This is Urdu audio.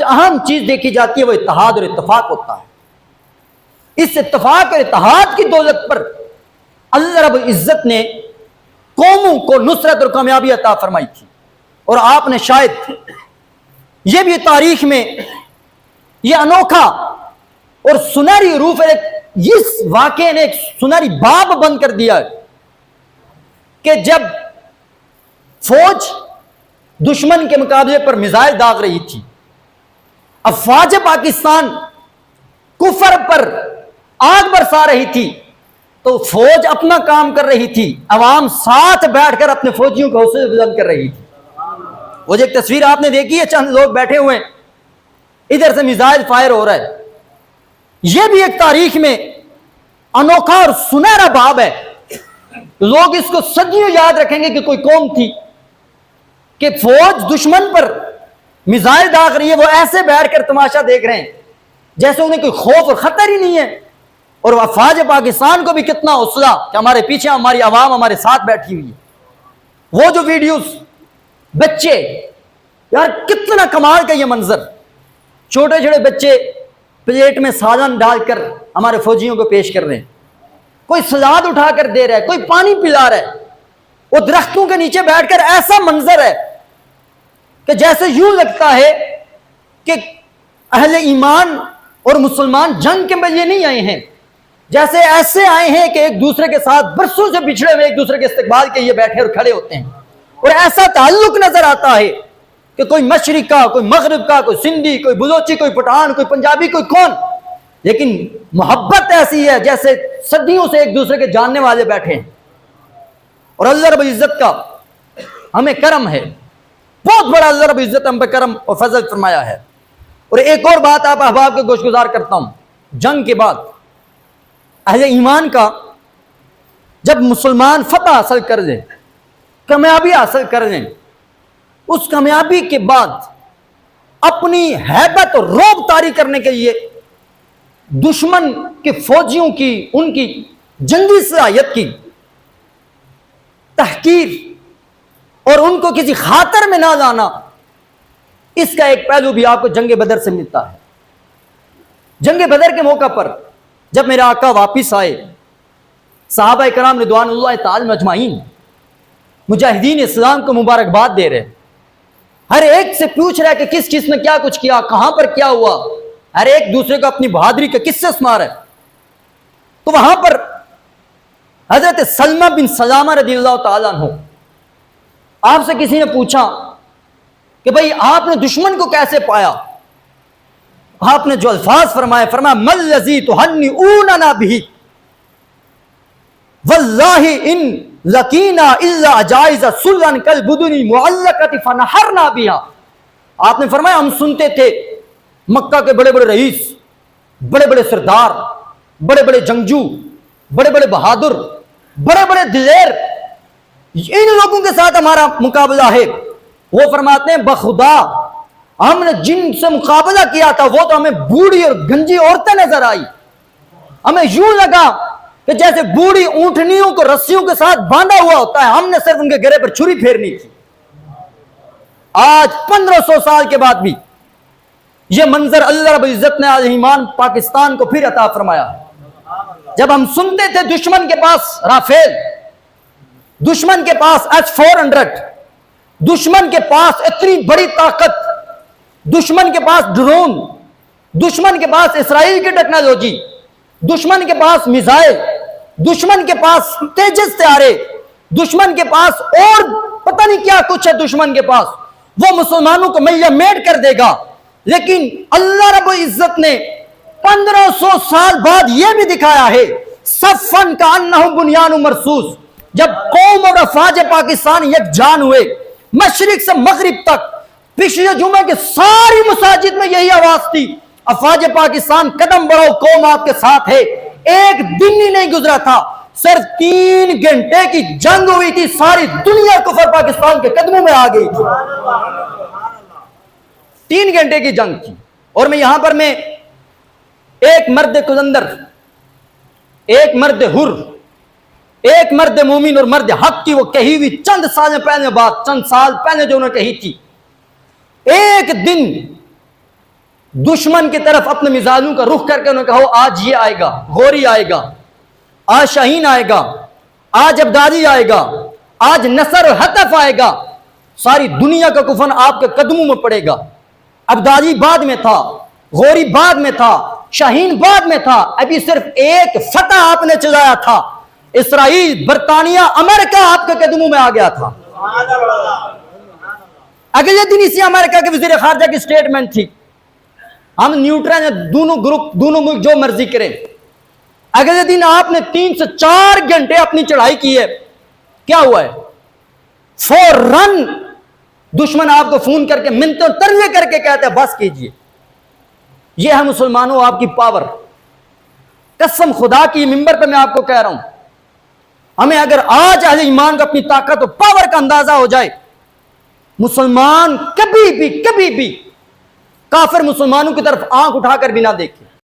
اہم چیز دیکھی جاتی ہے وہ اتحاد اور اتفاق ہوتا ہے۔ اس اتفاق اور اتحاد کی دولت پر اللہ رب العزت نے قوموں کو نصرت اور کامیابی عطا فرمائی تھی، اور آپ نے شاید یہ بھی تاریخ میں یہ انوکھا اور سنہری حروف اس واقعے نے ایک سنہری باب بند کر دیا کہ جب فوج دشمن کے مقابلے پر میزائل داغ رہی تھی، افواج پاکستان کفر پر آگ برسا رہی تھی، تو فوج اپنا کام کر رہی تھی، عوام ساتھ بیٹھ کر اپنے فوجیوں کو حوصلے بلند کر رہی تھی۔ وہ جو ایک تصویر آپ نے دیکھی ہے، چند لوگ بیٹھے ہوئے ہیں، ادھر سے میزائل فائر ہو رہا ہے، یہ بھی ایک تاریخ میں انوکھا اور سنہرا باب ہے۔ لوگ اس کو صدیوں یاد رکھیں گے کہ کوئی قوم تھی کہ فوج دشمن پر میزائل داغ رہی ہے، وہ ایسے بیٹھ کر تماشا دیکھ رہے ہیں جیسے انہیں کوئی خوف اور خطر ہی نہیں ہے، اور افواج پاکستان کو بھی کتنا حوصلہ کہ ہمارے پیچھے ہماری عوام ہمارے ساتھ بیٹھی ہوئی ہے۔ وہ جو ویڈیوز بچے، یار کتنا کمال کا یہ منظر، چھوٹے چھوٹے بچے پلیٹ میں سالن ڈال کر ہمارے فوجیوں کو پیش کر رہے ہیں، کوئی سلاد اٹھا کر دے رہا ہے، کوئی پانی پلا رہا ہے، وہ درختوں کے نیچے بیٹھ کر ایسا منظر ہے کہ جیسے یوں لگتا ہے کہ اہل ایمان اور مسلمان جنگ کے لیے نہیں آئے ہیں، جیسے ایسے آئے ہیں کہ ایک دوسرے کے ساتھ برسوں سے بچھڑے ہوئے ایک دوسرے کے استقبال کے لیے بیٹھے اور کھڑے ہوتے ہیں، اور ایسا تعلق نظر آتا ہے کہ کوئی مشرق کا، کوئی مغرب کا، کوئی سندھی، کوئی بلوچی، کوئی پٹھان، کوئی پنجابی، کوئی کون، لیکن محبت ایسی ہے جیسے صدیوں سے ایک دوسرے کے جاننے والے بیٹھے ہیں۔ اور اللہ رب العزت کا ہمیں کرم ہے، بہت بڑا اللہ رب العزت ہم پہ کرم اور فضل فرمایا ہے۔ اور ایک اور بات آپ احباب کے گوش گزار کرتا ہوں، جنگ کے بعد اہل ایمان کا جب مسلمان فتح حاصل کر لیں، کامیابی حاصل کر لیں، اس کامیابی کے بعد اپنی ہیبت اور رعب طاری کرنے کے لیے دشمن کے فوجیوں کی، ان کی جنگی صلاحیت کی تحقیر اور ان کو کسی خاطر میں نہ لانا، اس کا ایک پہلو بھی آپ کو جنگ بدر سے ملتا ہے۔ جنگ بدر کے موقع پر جب میرے آقا واپس آئے، صحابہ کرام رضوان اللہ تعالی اجمعین مجاہدین اسلام کو مبارکباد دے رہے، ہر ایک سے پوچھ رہا ہے کہ کس نے کیا کچھ کیا، کہاں پر کیا ہوا، ہر ایک دوسرے کو اپنی بہادری کے قصے سنا رہا ہے۔ تو وہاں پر حضرت سلمہ بن سلامہ رضی اللہ تعالیٰ عنہ، آپ سے کسی نے پوچھا کہ بھئی آپ نے دشمن کو کیسے پایا؟ آپ نے جو الفاظ فرمایا مَن الَّذِي تُهَنِّئُونَنَا بِهِ وَاللَّهِ إِن لَقِينَا إِلَّا عَجَائِزَ سُلًّا كَالْبُدُنِ مُعَلَّقَةِ فَنَحَرْنَا بِهَا۔ آپ نے فرمایا ہم سنتے تھے مکہ کے بڑے بڑے رئیس، بڑے بڑے سردار، بڑے بڑے جنگجو، بڑے بڑے بہادر، بڑے بڑے دلیر، ان لوگوں کے ساتھ ہمارا مقابلہ ہے۔ وہ فرماتے ہیں بخدا ہم نے جن سے مقابلہ کیا تھا وہ تو ہمیں بوڑھی اور گنجی عورتیں نظر آئی، ہمیں یوں لگا کہ جیسے بوڑھی اونٹنیوں کو رسیوں کے ساتھ باندھا ہوا ہوتا ہے، ہم نے صرف ان کے گرے پر چھری پھیرنی تھی۔ آج 1500 سال کے بعد بھی یہ منظر اللہ رب العزت نے آج ایمان پاکستان کو پھر عطا فرمایا۔ جب ہم سنتے تھے دشمن کے پاس رافیل، دشمن کے پاس H-400، دشمن کے پاس اتنی بڑی طاقت، دشمن کے پاس ڈرون، دشمن کے پاس اسرائیل کی ٹیکنالوجی، دشمن کے پاس میزائل، دشمن کے پاس تیجس طیارے، دشمن کے پاس اور پتہ نہیں کیا کچھ ہے، دشمن کے پاس وہ مسلمانوں کو مہیا میٹ کر دے گا۔ لیکن اللہ رب العزت نے 1500 سال بعد یہ بھی دکھایا ہے صفن کأنہم بنیان مرصوص، جب قوم اور افواج پاکستان یکجان ہوئے مشرق سے مغرب تک، پچھلے جمعے کے ساری مساجد میں یہی آواز تھی افواج پاکستان قدم بڑھاؤ قوم آپ کے ساتھ ہے۔ ایک دن ہی نہیں گزرا تھا، صرف 3 گھنٹے کی جنگ ہوئی تھی، ساری دنیا کفر پاکستان کے قدموں میں آ گئی تھی۔ 3 گھنٹے کی جنگ تھی، اور میں یہاں پر میں ایک مرد قلندر، ایک مرد حر، ایک مرد مومن اور مرد حق کی وہ کہی ہوئی چند سال پہلے بات، چند سال پہلے جو انہوں نے کہی تھی، ایک دن دشمن کی طرف اپنے میزائلوں کا رخ کر کے انہوں نے کہا آج یہ آئے گا، غوری آئے گا، آج شاہین آئے گا، آج ابدادی آئے گا، آج نصر و حتف آئے گا، ساری دنیا کا کفن آپ کے قدموں میں پڑے گا۔ ابدادی بعد میں تھا، غوری بعد میں تھا، شاہین بعد میں تھا، ابھی صرف ایک فتح آپ نے چلایا تھا، اسرائیل، برطانیہ، امریکہ آپ کے قدموں میں آ گیا تھا۔ اگلے دن اسی امریکہ کے وزیر خارجہ کی سٹیٹمنٹ تھی، ہم نیوٹرل ہیں، دونوں گروپ، دونوں ملک جو مرضی کریں۔ اگلے دن آپ نے 3 سے 4 گھنٹے اپنی چڑھائی کی ہے، کیا ہوا ہے؟ فوراً دشمن آپ کو فون کر کے منتوں ترویے کر کے کہتے ہیں بس کیجئے۔ یہ ہے مسلمانوں آپ کی پاور، قسم خدا کی ممبر پہ میں آپ کو کہہ رہا ہوں، ہمیں اگر آج اہل ایمان کا اپنی طاقت و پاور کا اندازہ ہو جائے، مسلمان کبھی بھی کافر مسلمانوں کی طرف آنکھ اٹھا کر بھی نہ دیکھے۔